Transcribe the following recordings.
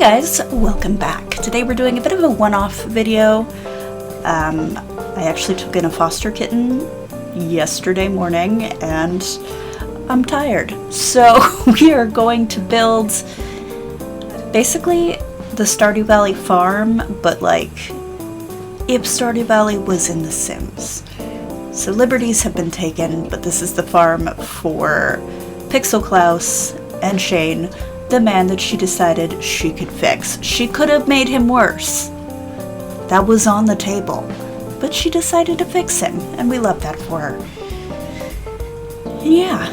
guys, welcome back. Today we're doing a bit of a one-off video. I actually took in a foster kitten yesterday morning and I'm tired. So we are going to build basically the Stardew Valley farm, but like if Stardew Valley was in The Sims. So liberties have been taken, but this is the farm for Pixel Klaus and Shane, the man that she decided she could fix. She could have made him worse. That was on the table. But she decided to fix him, and we love that for her. And yeah.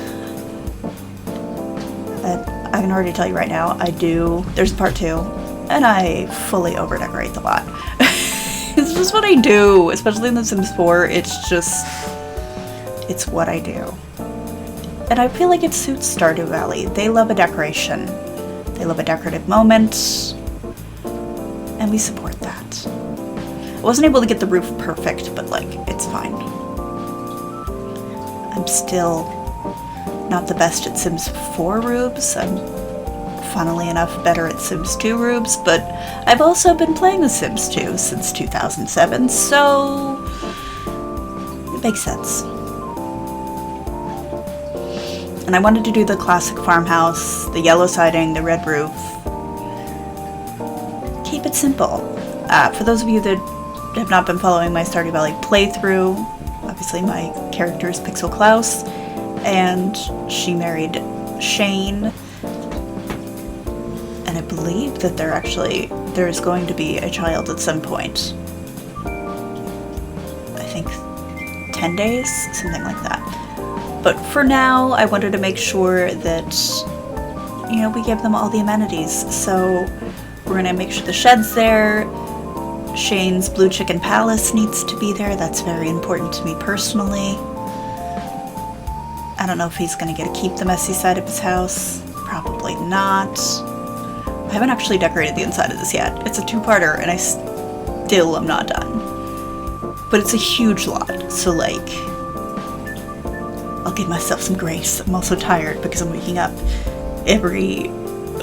I can already tell you right now, there's part 2, and I fully over-decorate the lot. It's just what I do, especially in The Sims 4, it's what I do. And I feel like it suits Stardew Valley. They love a decoration. They love a decorative moment, and we support that. I wasn't able to get the roof perfect, but like, it's fine. I'm still not the best at Sims 4 roofs. I'm, funnily enough, better at Sims 2 roofs, but I've also been playing The Sims 2 since 2007, so it makes sense. And I wanted to do the classic farmhouse, the yellow siding, the red roof. Keep it simple. For those of you that have not been following my Stardew Valley playthrough, obviously my character is Pixel Klaus, and she married Shane. And I believe that there's going to be a child at some point. I think 10 days, something like that. But for now, I wanted to make sure that, you know, we give them all the amenities. So we're going to make sure the shed's there. Shane's Blue Chicken Palace needs to be there. That's very important to me personally. I don't know if he's going to get to keep the messy side of his house. Probably not. I haven't actually decorated the inside of this yet. It's a 2-parter and I still am not done. But it's a huge lot, so like, I'll give myself some grace. I'm also tired because I'm waking up every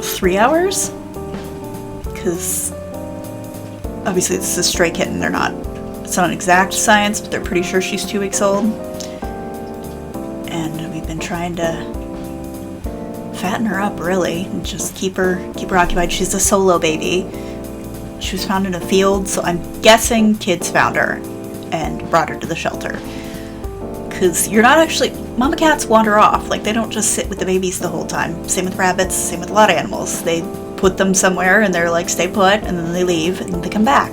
3 hours. Because obviously this is a stray kitten. It's not an exact science, but they're pretty sure she's 2 weeks old. And we've been trying to fatten her up really and just keep her occupied. She's a solo baby. She was found in a field, so I'm guessing kids found her and brought her to the shelter. Because you're not actually, mama cats wander off, like they don't just sit with the babies the whole time. Same with rabbits, same with a lot of animals. They put them somewhere and they're like, stay put, and then they leave and they come back.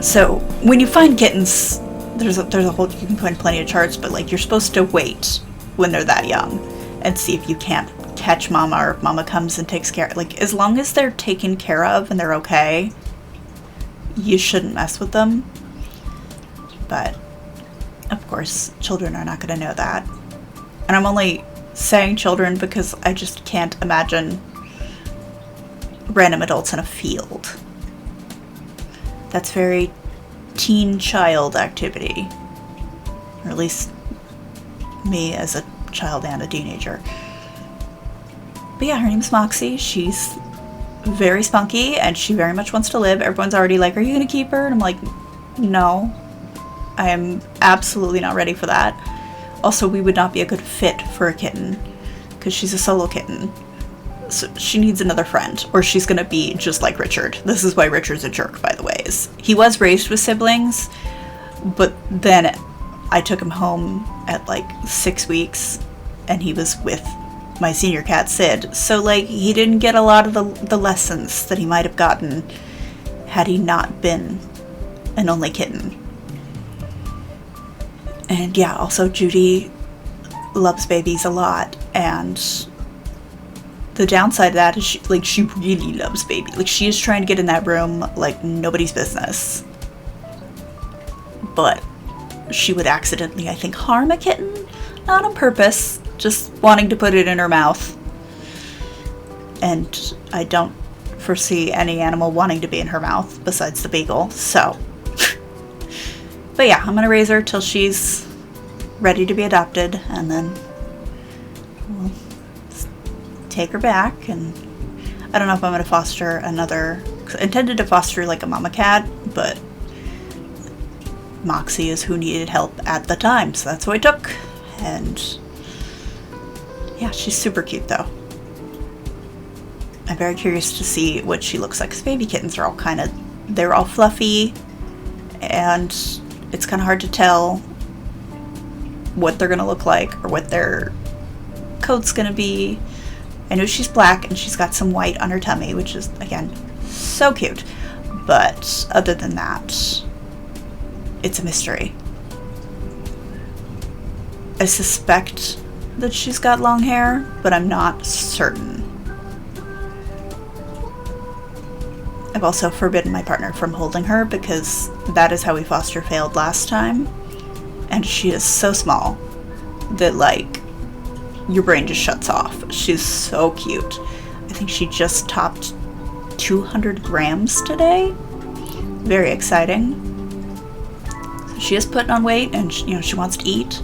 So when you find kittens, there's a whole, you can find plenty of charts, but like you're supposed to wait when they're that young and see if you can't catch mama, or if mama comes and takes care, like as long as they're taken care of and they're okay, you shouldn't mess with them. But of course, children are not going to know that. And I'm only saying children because I just can't imagine random adults in a field. That's very teen child activity. Or at least me as a child and a teenager. But yeah, her name's Moxie. She's very spunky and she very much wants to live. Everyone's already like, are you going to keep her? And I'm like, no. I am absolutely not ready for that. Also, we would not be a good fit for a kitten because she's a solo kitten. So she needs another friend, or she's going to be just like Richard. This is why Richard's a jerk, by the way. He was raised with siblings, but then I took him home at like 6 weeks and he was with my senior cat, Sid. So like he didn't get a lot of the lessons that he might have gotten had he not been an only kitten. And yeah, also Judy loves babies a lot, and the downside of that is she really loves babies. Like she is trying to get in that room like nobody's business. But she would accidentally, I think, harm a kitten, not on purpose, just wanting to put it in her mouth. And I don't foresee any animal wanting to be in her mouth besides the beagle, so. But yeah, I'm gonna raise her till she's ready to be adopted, and then we'll take her back. And I don't know if I'm going to foster another. I intended to foster like a mama cat, but Moxie is who needed help at the time, so that's what I took. And yeah, she's super cute though. I'm very curious to see what she looks like, because baby kittens are all they're all fluffy, and it's kind of hard to tell what they're going to look like or what their coat's going to be. I know she's black and she's got some white on her tummy, which is, again, so cute. But other than that, it's a mystery. I suspect that she's got long hair, but I'm not certain. I've also forbidden my partner from holding her, because that is how we foster failed last time. And she is so small that, like, your brain just shuts off. She's so cute. I think she just topped 200 grams today. Very exciting. So she is putting on weight, and she wants to eat.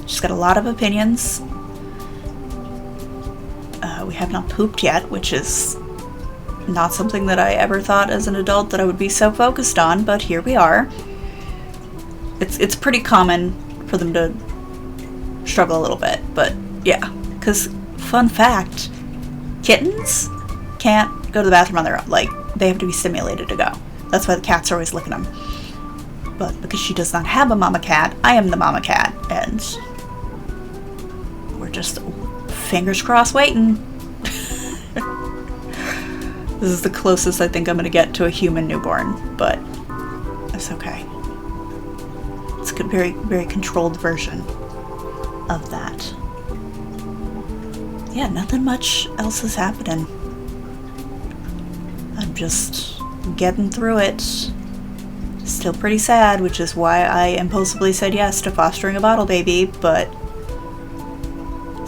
She's got a lot of opinions. We have not pooped yet, which is not something that I ever thought as an adult that I would be so focused on, but here we are. It's pretty common for them to struggle a little bit, but yeah. Because, fun fact, kittens can't go to the bathroom on their own. Like, they have to be stimulated to go. That's why the cats are always licking them. But because she does not have a mama cat, I am the mama cat, and we're just fingers crossed waiting. This is the closest I think I'm going to get to a human newborn, but it's okay. It's a very, very controlled version of that. Yeah, nothing much else is happening. I'm just getting through it. Still pretty sad, which is why I impulsively said yes to fostering a bottle baby, but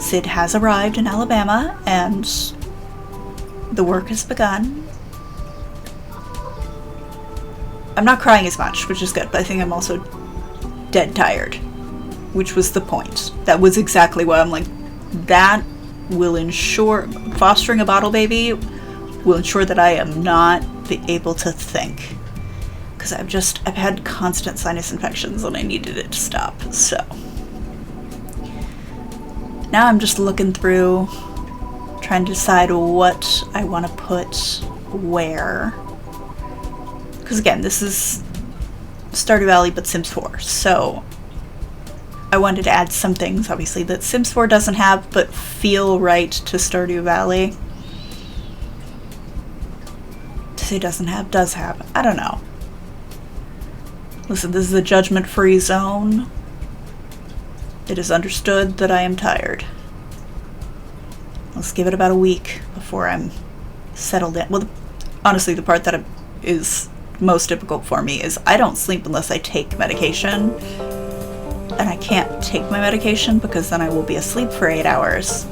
Sid has arrived in Alabama, and the work has begun. I'm not crying as much, which is good, but I think I'm also dead tired, which was the point. That was exactly what I'm like, that will ensure, fostering a bottle baby will ensure that I am not able to think. Because I've had constant sinus infections and I needed it to stop, so. Now I'm just looking through, trying to decide what I want to put where. Because again, this is Stardew Valley but Sims 4, so I wanted to add some things, obviously, that Sims 4 doesn't have, but feel right to Stardew Valley. To say doesn't have, does have. I don't know. Listen, this is a judgment-free zone. It is understood that I am tired. Let's give it about a week before I'm settled in. Well, honestly, the part that is most difficult for me is I don't sleep unless I take medication. And I can't take my medication because then I will be asleep for 8 hours.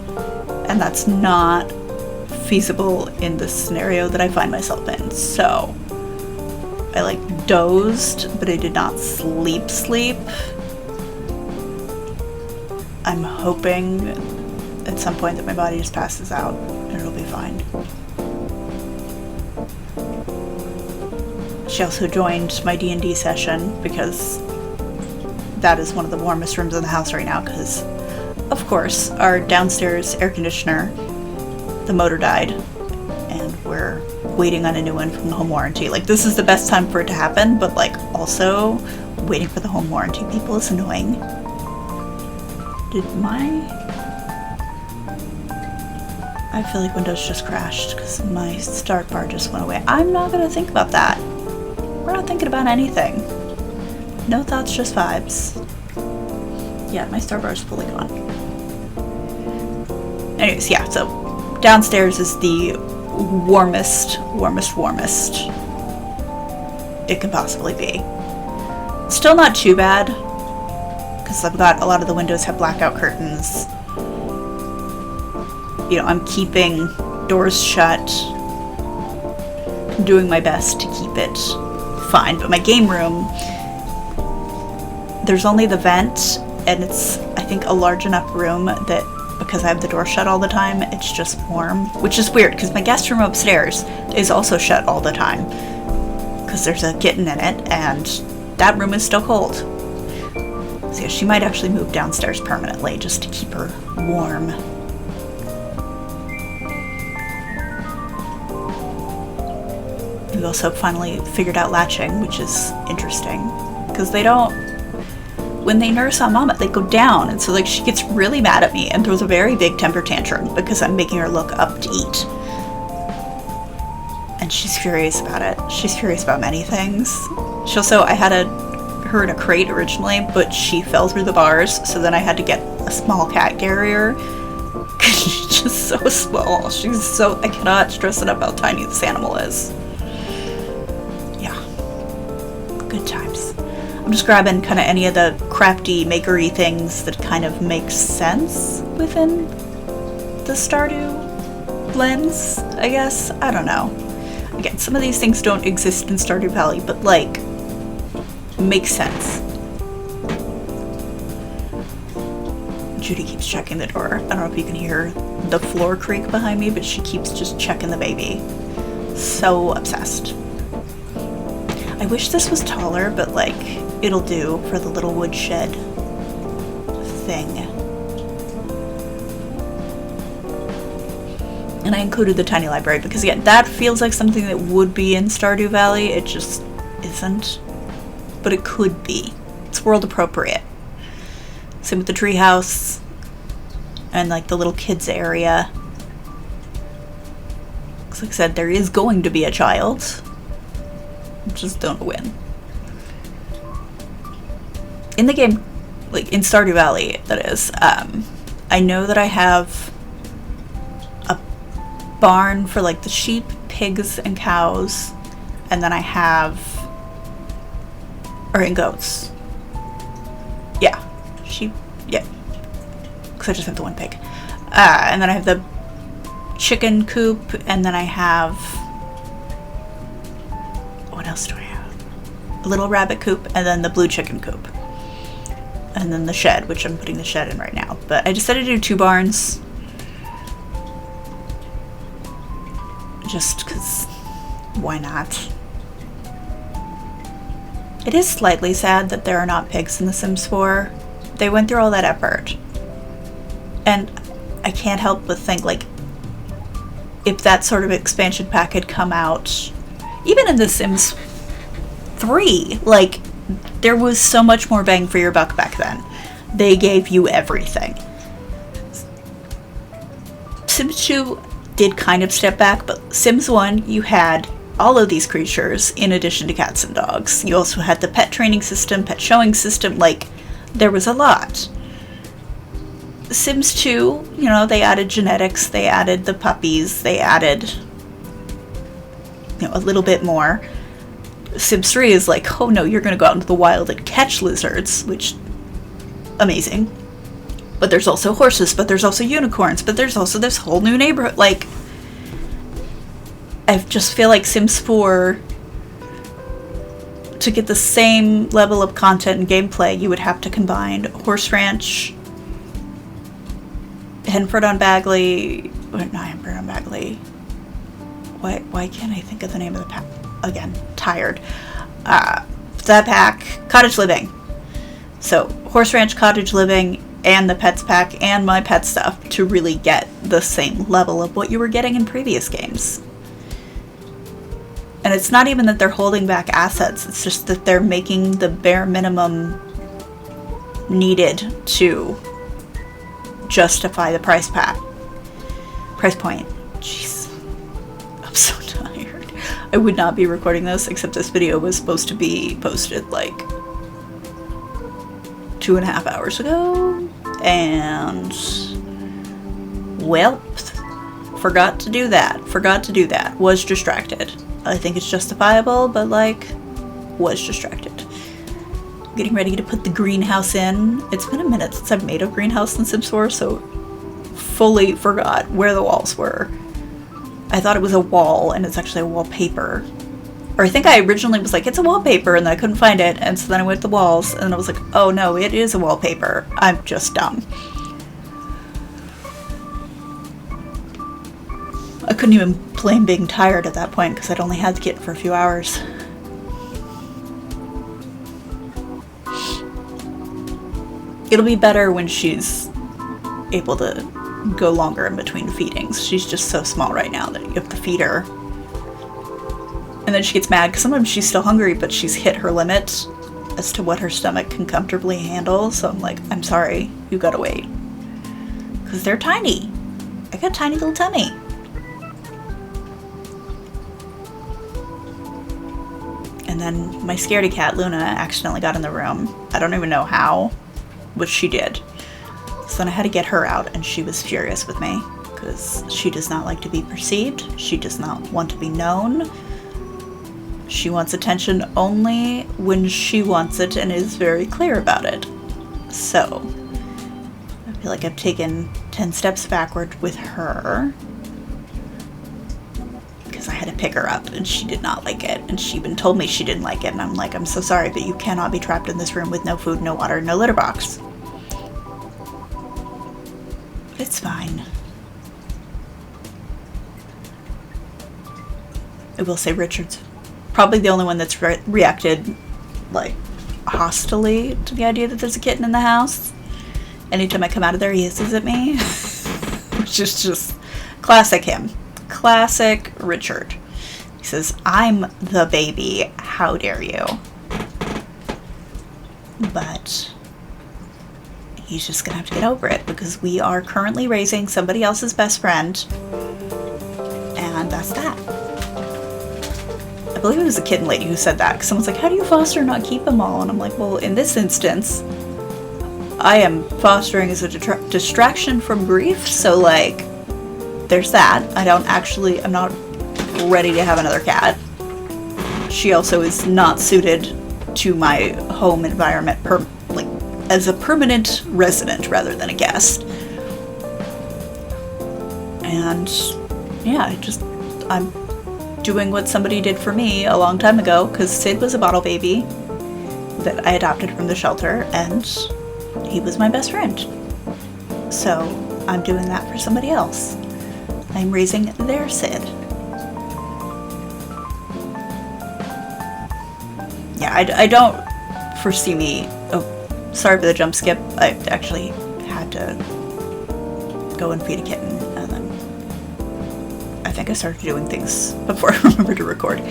And that's not feasible in the scenario that I find myself in. So I like dozed, but I did not sleep. I'm hoping at some point that my body just passes out and it'll be fine. She also joined my D&D session because that is one of the warmest rooms in the house right now because, of course, our downstairs air conditioner, the motor died, and we're waiting on a new one from the home warranty. Like, this is the best time for it to happen, but, like, also waiting for the home warranty people is annoying. I feel like Windows just crashed because my start bar just went away. I'm not going to think about that. We're not thinking about anything. No thoughts, just vibes. Yeah, my start bar is fully gone. Anyways, yeah, so downstairs is the warmest it can possibly be. Still not too bad, because I've got a lot of the windows have blackout curtains. You know, I'm keeping doors shut. I'm doing my best to keep it fine, but my game room, there's only the vent, and it's, I think, a large enough room that because I have the door shut all the time, it's just warm. Which is weird, because my guest room upstairs is also shut all the time. Because there's a kitten in it, and that room is still cold. So yeah, she might actually move downstairs permanently, just to keep her warm. We also finally figured out latching, which is interesting. Because they don't... When they nurse on Mama, they go down. And so, like, she gets really mad at me and throws a very big temper tantrum because I'm making her look up to eat. And she's furious about it. She's furious about many things. She also... I had her in a crate originally, but she fell through the bars. So then I had to get a small cat carrier. Because she's just so small. She's so... I cannot stress enough how tiny this animal is. Good times. I'm just grabbing kind of any of the crafty, makery things that kind of make sense within the Stardew lens, I guess. I don't know. Again, some of these things don't exist in Stardew Valley, but, like, make sense. Judy keeps checking the door. I don't know if you can hear the floor creak behind me, but she keeps just checking the baby. So obsessed. I wish this was taller, but, like, it'll do for the little woodshed thing. And I included the tiny library because, again, that feels like something that would be in Stardew Valley. It just isn't. But it could be. It's world appropriate. Same with the treehouse and, like, the little kids area. Because, like I said, there is going to be a child. Just don't win. In the game, like in Stardew Valley, that is, I know that I have a barn for like the sheep, pigs, and cows, and then I have, and goats. Yeah, sheep, yeah, because I just have the one pig. And then I have the chicken coop, and then I have, what else do I have? A little rabbit coop, and then the blue chicken coop. And then the shed, which I'm putting the shed in right now. But I decided to do 2 barns. Just because, why not? It is slightly sad that there are not pigs in The Sims 4. They went through all that effort. And I can't help but think, like, if that sort of expansion pack had come out, even in The Sims 3, like, there was so much more bang for your buck back then. They gave you everything. Sims 2 did kind of step back, but Sims 1, you had all of these creatures in addition to cats and dogs. You also had the pet training system, pet showing system, like, there was a lot. Sims 2, you know, they added genetics, they added the puppies, they added, you know, a little bit more. Sims 3 is like, oh no, you're gonna go out into the wild and catch lizards, which, amazing. But there's also horses, but there's also unicorns, but there's also this whole new neighborhood. Like, I just feel like Sims 4, to get the same level of content and gameplay, you would have to combine Horse Ranch, Henford on Bagley, or not Henford on Bagley. Why can't I think of the name of the pack? Again, tired. That pack, Cottage Living. So, Horse Ranch, Cottage Living, and the Pets pack, and my pet stuff to really get the same level of what you were getting in previous games. And it's not even that they're holding back assets, it's just that they're making the bare minimum needed to justify the price point. Jeez. I'm so tired. I would not be recording this, except this video was supposed to be posted like 2.5 hours ago, and well, forgot to do that. Was distracted. I think it's justifiable, but like, was distracted. Getting ready to put the greenhouse in. It's been a minute since I've made a greenhouse in Sims 4, so fully forgot where the walls were. I thought it was a wall, and it's actually a wallpaper. Or I think I originally was like, it's a wallpaper, and then I couldn't find it, and so then I went to the walls, and then I was like, oh no, it is a wallpaper. I'm just dumb. couldn't even blame being tired at that point because I'd only had the kitten for a few hours. It'll be better when she's able to go longer in between feedings. She's just so small right now that you have to feed her. And then she gets mad because sometimes she's still hungry, but she's hit her limit as to what her stomach can comfortably handle. So I'm like, I'm sorry, you gotta wait. Because they're tiny. I got a tiny little tummy. And then my scaredy cat, Luna, accidentally got in the room. I don't even know how, but she did. So then I had to get her out, and she was furious with me because she does not like to be perceived. She does not want to be known. She wants attention only when she wants it and is very clear about it. So I feel like I've taken 10 steps backward with her because I had to pick her up and she did not like it. And she even told me she didn't like it. And I'm like, I'm so sorry, but you cannot be trapped in this room with no food, no water, no litter box. It's fine. I will say Richard's probably the only one that's reacted, like, hostilely to the idea that there's a kitten in the house. Anytime I come out of there, he hisses at me. Which is just classic him. Classic Richard. He says, I'm the baby. How dare you? But he's just gonna have to get over it because we are currently raising somebody else's best friend, and that's that. I believe it was a kitten lady who said that, because someone's like, how do you foster and not keep them all? And I'm like, well, in this instance, I am fostering as a distraction from grief, so like, there's that. I'm not ready to have another cat. She also is not suited to my home environment as a permanent resident rather than a guest. And yeah, I'm doing what somebody did for me a long time ago, because Sid was a bottle baby that I adopted from the shelter, and he was my best friend. So I'm doing that for somebody else. I'm raising their Sid. Yeah, I don't foresee me... Oh, sorry for the jump skip. I actually had to go and feed a kitten, and then I think I started doing things before I remembered to record. I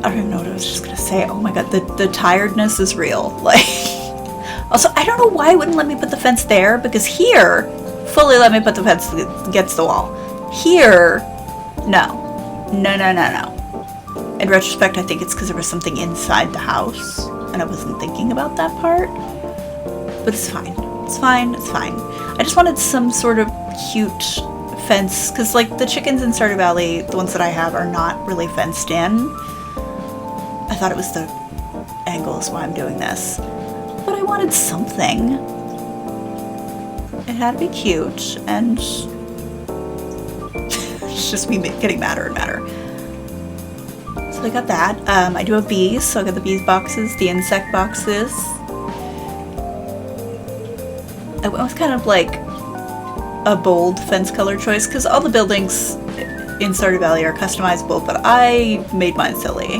don't even know what I was just gonna say. Oh my god, the tiredness is real. Like, also, I don't know why it wouldn't let me put the fence there, because here, fully let me put the fence against the wall. Here, no. No. In retrospect, I think it's because there was something inside the house, and I wasn't thinking about that part. But it's fine. It's fine. I just wanted some sort of cute fence, because like the chickens in Stardew Valley, the ones that I have, are not really fenced in. I thought it was the angle is why I'm doing this. But I wanted something. It had to be cute, and it's just me getting madder and madder. So I got that. I do have bees, so I got the bees boxes, the insect boxes. I went with kind of like a bold fence color choice, because all the buildings in Stardew Valley are customizable, but I made mine silly.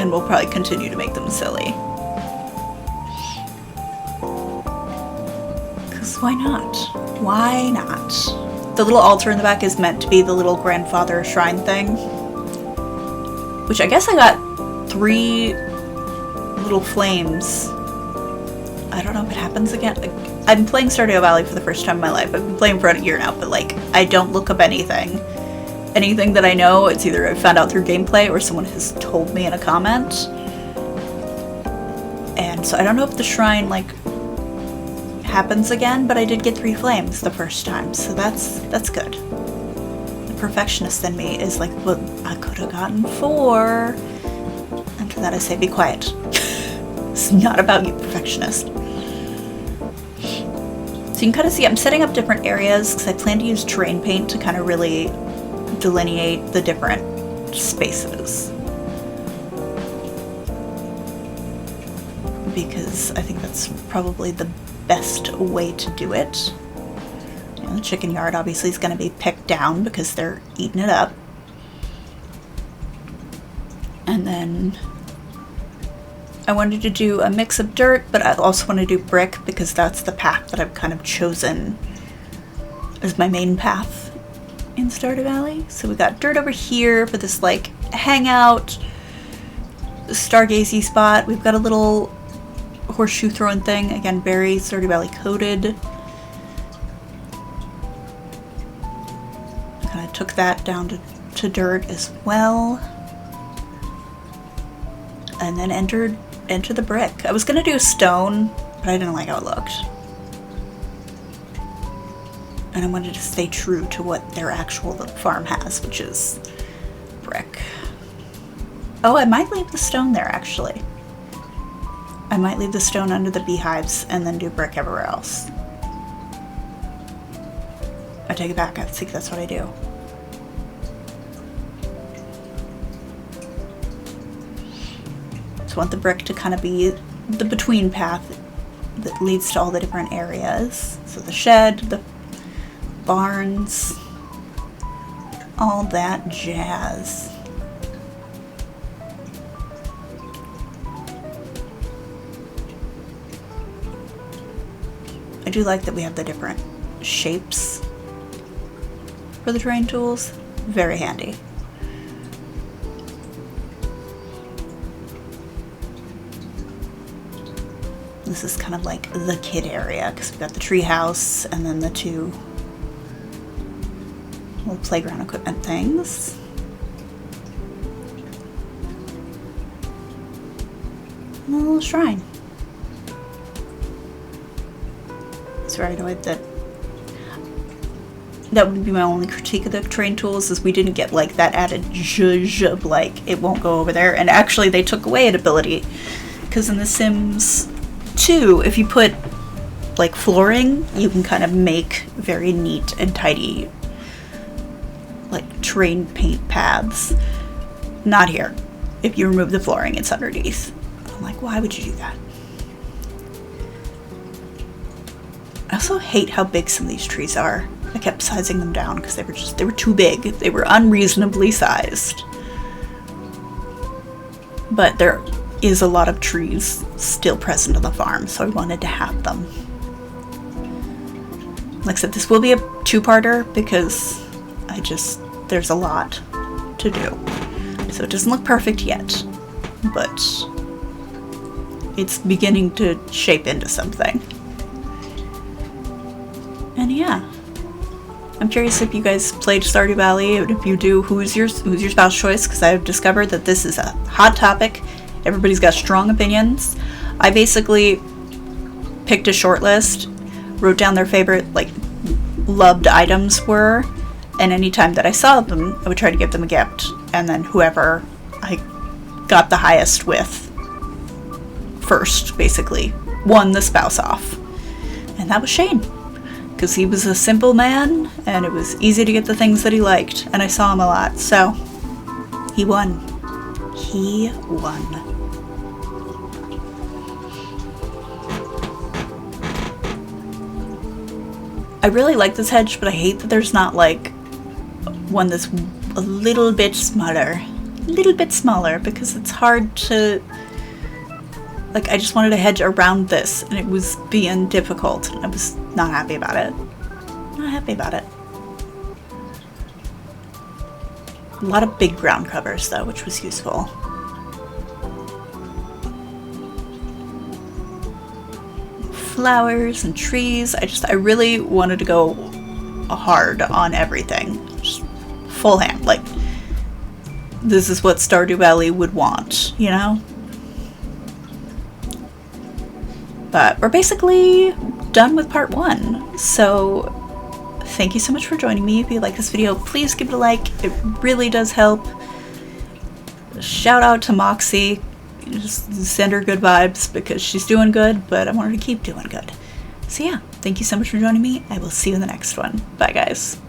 And we'll probably continue to make them silly. Because why not? Why not? The little altar in the back is meant to be the little grandfather shrine thing. Which I guess I got 3 little flames. I don't know if it happens again. I'm playing Stardew Valley for the first time in my life. I've been playing for about a year now, but like, I don't look up anything. Anything that I know, it's either I found out through gameplay or someone has told me in a comment. And so I don't know if the shrine, like, happens again, but I did get 3 flames the first time, so that's good. The perfectionist in me is like, well, I could have gotten 4. And to that I say, be quiet. It's not about you, perfectionist. So you can kind of see I'm setting up different areas because I plan to use terrain paint to kind of really delineate the different spaces. Because I think that's probably the best way to do it. the chicken yard obviously is going to be picked down because they're eating it up. And then I wanted to do a mix of dirt, but I also want to do brick because that's the path that I've kind of chosen as my main path in Stardew Valley. So we got dirt over here for this like hangout, stargazy spot. We've got a little horseshoe throwing thing, again very Stardew Valley coded. I kind of took that down to dirt as well, and then entered the brick. I was gonna do stone, but I didn't like how it looked, and I wanted to stay true to what their actual little farm has, which is brick. Oh, I might leave the stone there actually. I might leave the stone under the beehives and then do brick everywhere else. I take it back, I think that's what I do. So I want the brick to kind of be the between path that leads to all the different areas. So the shed, the barns, all that jazz. I do like that we have the different shapes for the terrain tools. Very handy. This is kind of like the kid area because we've got the tree house and then the two little playground equipment things. And a little shrine. So right away that would be my only critique of the terrain tools, is we didn't get like that added zhuzh of like it won't go over there. And actually they took away an ability, because in The Sims 2, if you put like flooring, you can kind of make very neat and tidy like terrain paint paths. Not here. If you remove the flooring, it's underneath. I'm like, why would you do that? I also hate how big some of these trees are. I kept sizing them down because they were too big. They were unreasonably sized. But there is a lot of trees still present on the farm, so I wanted to have them. Like I said, this will be a two-parter because there's a lot to do. So it doesn't look perfect yet, but it's beginning to shape into something. And yeah, I'm curious if you guys played Stardew Valley, and if you do, who's your spouse choice? Because I've discovered that this is a hot topic. Everybody's got strong opinions. I basically picked a short list, wrote down their favorite like loved items were, and anytime that I saw them, I would try to give them a gift, and then whoever I got the highest with first basically won the spouse off. And that was Shane. Because he was a simple man, and it was easy to get the things that he liked, and I saw him a lot, so he won. He won. I really like this hedge, but I hate that there's not like one that's a little bit smaller. A little bit smaller, because it's hard to... Like, I just wanted a hedge around this, and it was being difficult. I was not happy about it. Not happy about it. A lot of big ground covers, though, which was useful. Flowers and trees. I really wanted to go hard on everything. Just full hand. Like, this is what Stardew Valley would want, you know? But we're basically done with part 1. So thank you so much for joining me. If you like this video, please give it a like. It really does help. Shout out to Moxie. Just send her good vibes because she's doing good, but I want her to keep doing good. So yeah, thank you so much for joining me. I will see you in the next one. Bye guys.